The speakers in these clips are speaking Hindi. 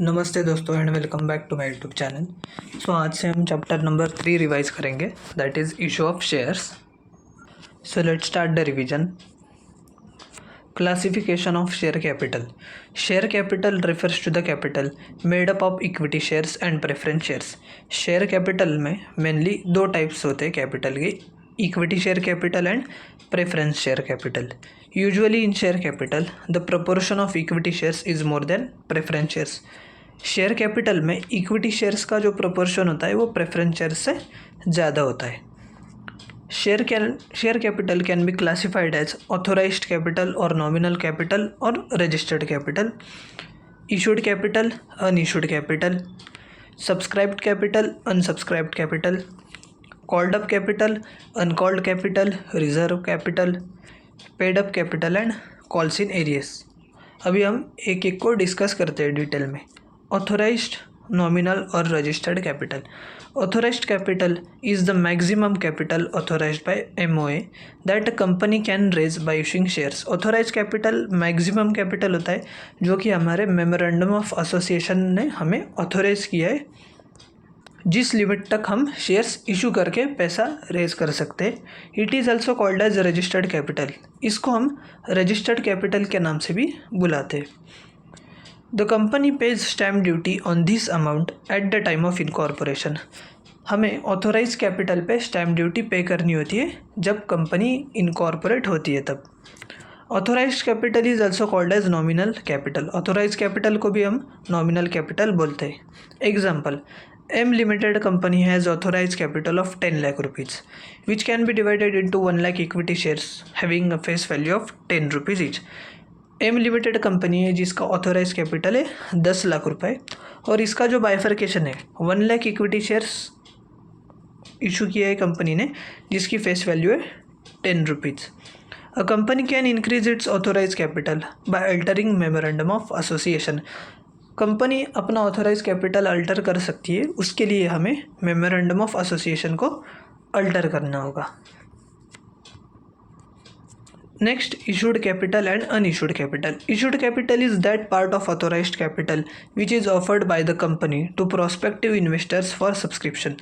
नमस्ते दोस्तों and welcome back to my YouTube channel. So आज से हम चैप्टर नंबर 3 रिवाइज करेंगे, that is issue of shares. So let's start the revision. Classification of share capital. Share capital refers to the capital made up of equity shares and preference shares. Share capital में मेनली दो टाइप्स होते हैं कैपिटल के, equity share capital and preference share capital. Usually in share capital the proportion of equity shares is more than preference shares. Share capital में इक्विटी शेयर्स का जो प्रोपोर्शन होता है वो प्रेफरेंस शेयर्स से ज़्यादा होता है। Share capital can be classified as authorised capital और नॉमिनल कैपिटल और registered capital, issued capital, unissued capital, subscribed capital, unsubscribed capital, called up capital, uncalled capital, reserve capital, paid up capital and calls in arrears. अभी हम एक एक को डिस्कस करते हैं डिटेल में। ऑथोराइज्ड, नॉमिनल और registered capital. Authorised capital is the maximum capital authorised by MOA that a company can raise by issuing shares. Authorised capital maximum capital होता है जो कि हमारे मेमोरेंडम ऑफ एसोसिएशन ने हमें ऑथोराइज किया है, जिस लिमिट तक हम शेयर्स इशू करके पैसा रेज कर सकते हैं। It is also called as registered capital. इसको हम रजिस्टर्ड कैपिटल के नाम से भी बुलाते हैं। The company page stamp duty on this amount at the time of incorporation. हमें ऑथोराइज कैपिटल पे स्टैम्प ड्यूटी पे करनी होती है जब कंपनी इनकॉर्पोरेट होती है तब। Authorise capital is also called as nominal capital. Authorise capital को भी हम नॉमिनल कैपिटल बोलते हैं। Example, M Limited company has authorized capital of 10 lakh rupees, which can be divided into 1 lakh equity shares having a face value of 10 rupees each. M Limited company है जिसका ऑथोराइज कैपिटल है 10 लाख रुपए और इसका जो बाइफर्केशन है 1 लाख इक्विटी शेयर्स इशू किया है कंपनी ने जिसकी फेस वैल्यू है 10 rupees. A company can increase its authorise capital by altering memorandum of association. Company अपना ऑथोराइज कैपिटल अल्टर कर सकती है, उसके लिए हमें मेमोरेंडम ऑफ एसोसिएशन को अल्टर करना होगा। Next, issued capital and unissued capital. Issued capital is that part of authorised capital which is offered by the company to prospective investors for subscription.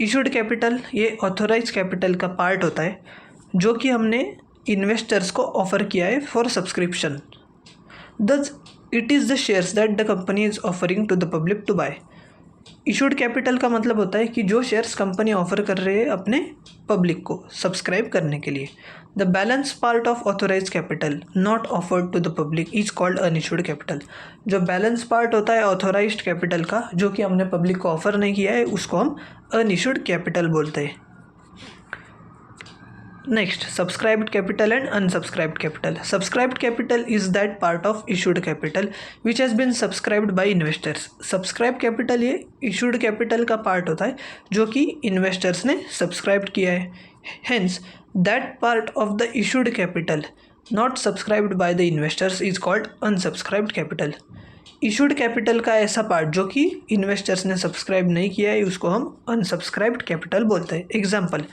Issued capital ये ऑथोराइज कैपिटल का पार्ट होता है जो कि हमने इन्वेस्टर्स को ऑफर किया है for subscription. Thus it is the shares that the company is offering to the public to buy. Issued capital का मतलब होता है कि जो शेयर्स कंपनी ऑफर कर रही है अपने पब्लिक को सब्सक्राइब करने के लिए। The balance part of authorise capital not offered to the public is called unissued capital. जो बैलेंस पार्ट होता है ऑथोराइज्ड कैपिटल का जो कि हमने पब्लिक को ऑफर नहीं किया है उसको हम अनइशूड कैपिटल बोलते हैं। Next, subscribed capital and unsubscribed capital. Subscribed capital is that part of issued capital which has been subscribed by investors. Subscribed capital ये issued capital का part होता है जो कि investors ने subscribed किया है। Hence, that part of the issued capital not subscribed by the investors is called unsubscribed capital. Issued capital का ऐसा part जो कि investors ने subscribe नहीं किया है उसको हम unsubscribed capital बोलते हैं। Example,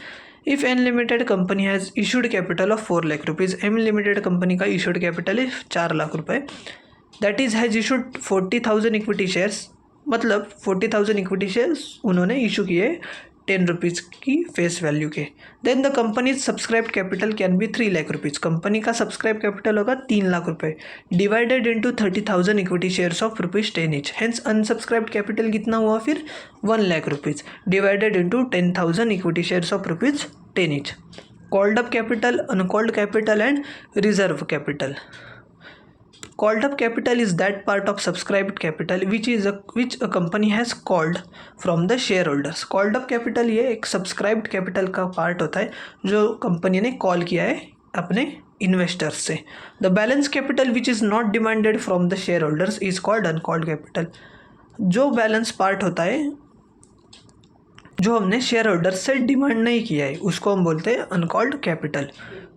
if an limited company has issued capital of 4 lakh rupees. M limited company का इशूड कैपिटल है 4 लाख रुपए। That is has issued 40,000 equity shares, मतलब 40,000 इक्विटी शेयर्स उन्होंने इशू किए 10 रुपीज़ की फेस वैल्यू के। Then the company's subscribed capital can be 3 lakh rupees. Company का सब्सक्राइब कैपिटल होगा 3 लाख रुपए divided into 30,000 equity shares of ₹10 each. Hence unsubscribed capital कितना हुआ फिर 1 lakh rupees divided into 10,000 equity shares of ₹10 each. Called up capital, uncalled capital and reserve capital. Called up capital is that part of subscribed capital which a company has called from the shareholders. Called up capital ये एक subscribed capital का part होता है जो कंपनी ने कॉल किया है अपने इन्वेस्टर्स से। The balance capital which is not demanded from the shareholders is called uncalled capital. जो बैलेंस पार्ट होता है जो हमने शेयर होल्डर से डिमांड नहीं किया है उसको हम बोलते हैं uncalled capital.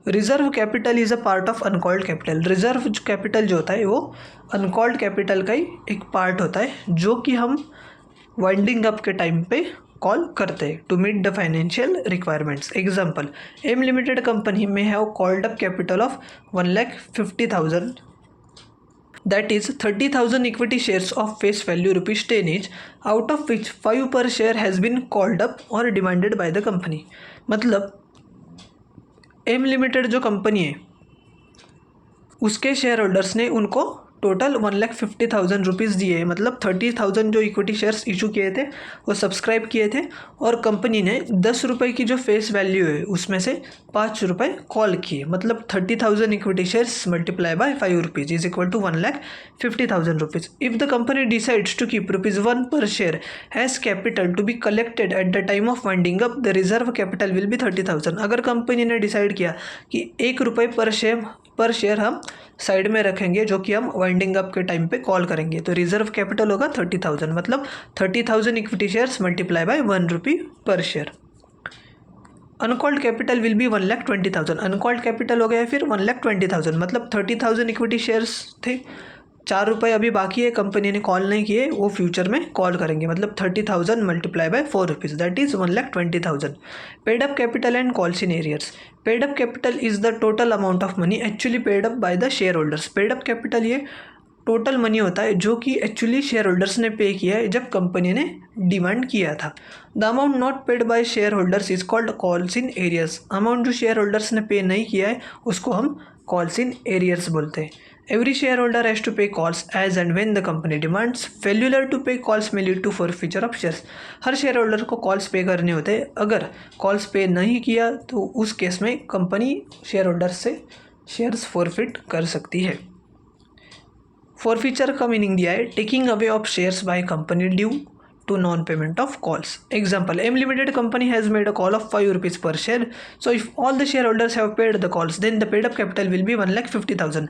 Reserve capital is a part of uncalled capital. Reserve capital जो होता है वो अनकॉल्ड कैपिटल का ही एक पार्ट होता है जो कि हम वाइंडिंग अप के टाइम पे कॉल करते हैं to meet the financial requirements. Example, M limited company में have called up capital of 1,50,000 That is 30,000 equity shares of face value ₹10 each, out of which 5 per share has been called up or demanded by the company. मतलब एम लिमिटेड जो कंपनी है उसके शेयर होल्डर्स ने उनको टोटल 1,50,000 रुपीज़ दिए, मतलब 30,000 जो इक्विटी शेयर्स इशू किए थे वो सब्सक्राइब किए थे और कंपनी ने 10 रुपये की जो फेस वैल्यू है उसमें से 5 रुपये कॉल किए, मतलब 30,000 equity shares multiply by 5 rupees is equal to 1,50,000 rupees. If the company decides to keep ₹1 per share as capital to be collected at the time of winding up, the reserve capital will be 30,000. अगर कंपनी ने डिसाइड किया कि ₹1 पर शेयर हम साइड में रखेंगे जो कि हम वाइंडिंग अप के टाइम पे कॉल करेंगे, तो रिजर्व कैपिटल होगा 30,000, मतलब 30,000 equity shares multiply bye ₹1 per share. Uncalled capital will B 1,20,000. Uncalled capital हो गया फिर 1,20,000, मतलब 30,000 इक्विटी शेयर्स थे, ₹4 अभी बाकी है, कंपनी ने कॉल नहीं किए, वो फ्यूचर में कॉल करेंगे, मतलब 30,000 multiply by ₹4 that is 1,20,000. Paid up capital and calls in arrears. Paid up capital is the total amount of money actually paid up by the share holders. Paid up capital ये टोटल मनी होता है जो कि एक्चुअली शेयर होल्डर्स ने पे किया है जब कंपनी ने डिमांड किया था. The amount not paid by share holders is called calls in arrears. Amount जो शेयर होल्डर्स ने पे नहीं किया है उसको हम कॉल्स इन एरियर्स बोलते हैं. Every shareholder has to pay calls as and when the company demands. Failure to pay calls may lead to forfeiture of shares. Her share holder को कॉल्स पे करने होते हैं, अगर कॉल्स पे नहीं किया तो उस केस में कंपनी शेयर होल्डर से शेयर्स फॉरफिट कर सकती है. फॉरफीचर का मीनिंग दिया है taking away of shares by company due to non-payment of calls. Example, M Limited company has made a call of ₹5 per share. So if all the shareholders have paid the calls, then the paid up capital will be 1,50,000.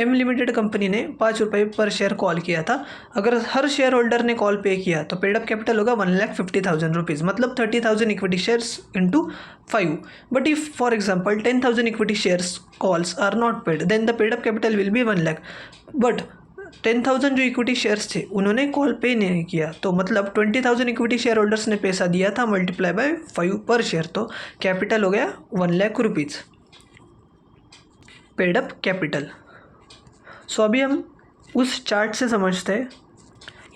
M Limited company ने ₹5 पर शेयर कॉल किया था, अगर हर शेयर होल्डर ने कॉल पे किया तो पेड अप कैपिटल होगा 1,50,000 रुपीज़, मतलब 30,000 equity shares into 5. But if for example 10,000 equity shares calls are not paid, then the paid up capital will be 1 lakh. But 10,000 जो इक्विटी शेयर्स थे उन्होंने कॉल पे नहीं किया, तो मतलब 20,000 इक्विटी शेयर होल्डर्स ने पैसा दिया था मल्टीप्लाई बाय 5 पर शेयर, तो कैपिटल हो गया 1 lakh rupees paid up capital. So अभी हम उस चार्ट से समझते हैं.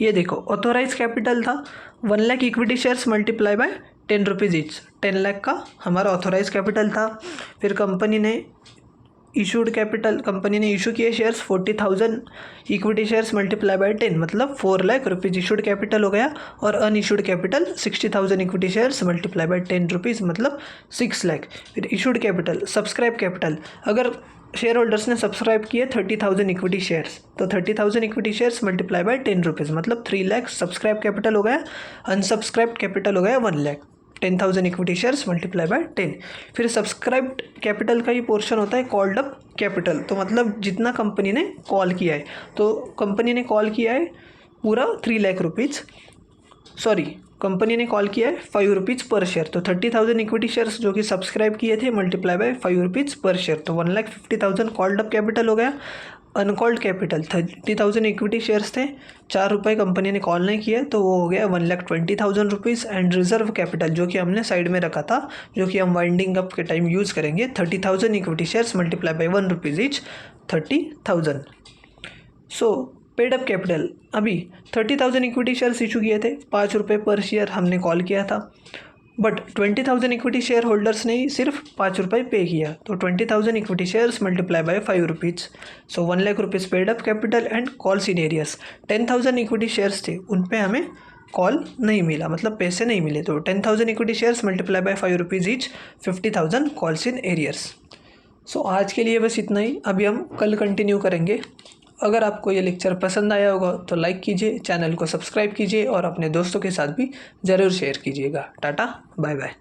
ये देखो ऑथोराइज कैपिटल था 1 lakh equity shares multiply bye ₹10 each, 10 lakh का हमारा ऑथोराइज कैपिटल था. फिर कंपनी ने इशूड कैपिटल, कंपनी ने इशू किए shares 40,000 equity shares multiply bye 10, मतलब 4 लाख रुपीज़ इशूड कैपिटल हो गया. और unissued capital 60,000 equity shares multiply bye ₹10 मतलब 6 लाख. फिर इशूड कैपिटल, सब्सक्राइब कैपिटल, अगर शेयर होल्डर्स ने सब्सक्राइब किए 30,000 इक्विटी शेयर्स, तो 30,000 इक्विटी शेयर्स मल्टीप्लाई बाय ₹10 मतलब 3 लाख सब्सक्राइब कैपिटल हो गया. अनसब्सक्राइब कैपिटल हो गया 1 lakh. 10,000 equity shares multiply bye 10. फिर सब्सक्राइब्ड कैपिटल का ही पोर्शन होता है कॉल्ड अप कैपिटल, तो मतलब जितना कंपनी ने कॉल किया है, तो कंपनी ने कॉल किया है पूरा 3 लाख रुपीज़, सॉरी कंपनी ने कॉल किया है ₹5 पर शेयर, तो 30,000 इक्विटी शेयर्स जो कि सब्सक्राइब किए थे मल्टीप्लाई बाय ₹5 पर शेयर, तो 1,50,000 कॉल्ड अप कैपिटल हो गया. अनकॉल्ड कैपिटल 30,000 इक्विटी शेयर्स थे, ₹4 कंपनी ने कॉल नहीं किया, तो वो हो गया 1,20,000 रुपीज़. एंड रिजर्व कैपिटल जो कि हमने साइड में रखा था, जो कि हम वाइंडिंग अप के टाइम यूज़ करेंगे, 30,000 equity shares multiply bye ₹1 each, 30,000. सो पेड अप कैपिटल, अभी 30,000 इक्विटी शेयर्स इशू किए थे, ₹5 पर शेयर हमने कॉल किया था, बट 20,000 इक्विटी शेयर होल्डर्स ने ही सिर्फ ₹5 पे किया, तो 20,000 equity shares multiply by ₹5, so 1 lakh rupees paid up capital and calls in arrears. 10,000 equity shares थे, उन पे हमें कॉल नहीं मिला, मतलब पैसे नहीं मिले, तो 10,000 equity shares multiply by ₹5 each, 50,000 calls in arrears. So आज के लिए बस इतना ही, अभी हम कल कंटिन्यू करेंगे. अगर आपको ये लेक्चर पसंद आया होगा तो लाइक कीजिए, चैनल को सब्सक्राइब कीजिए और अपने दोस्तों के साथ भी ज़रूर शेयर कीजिएगा. Ta ta bye bye.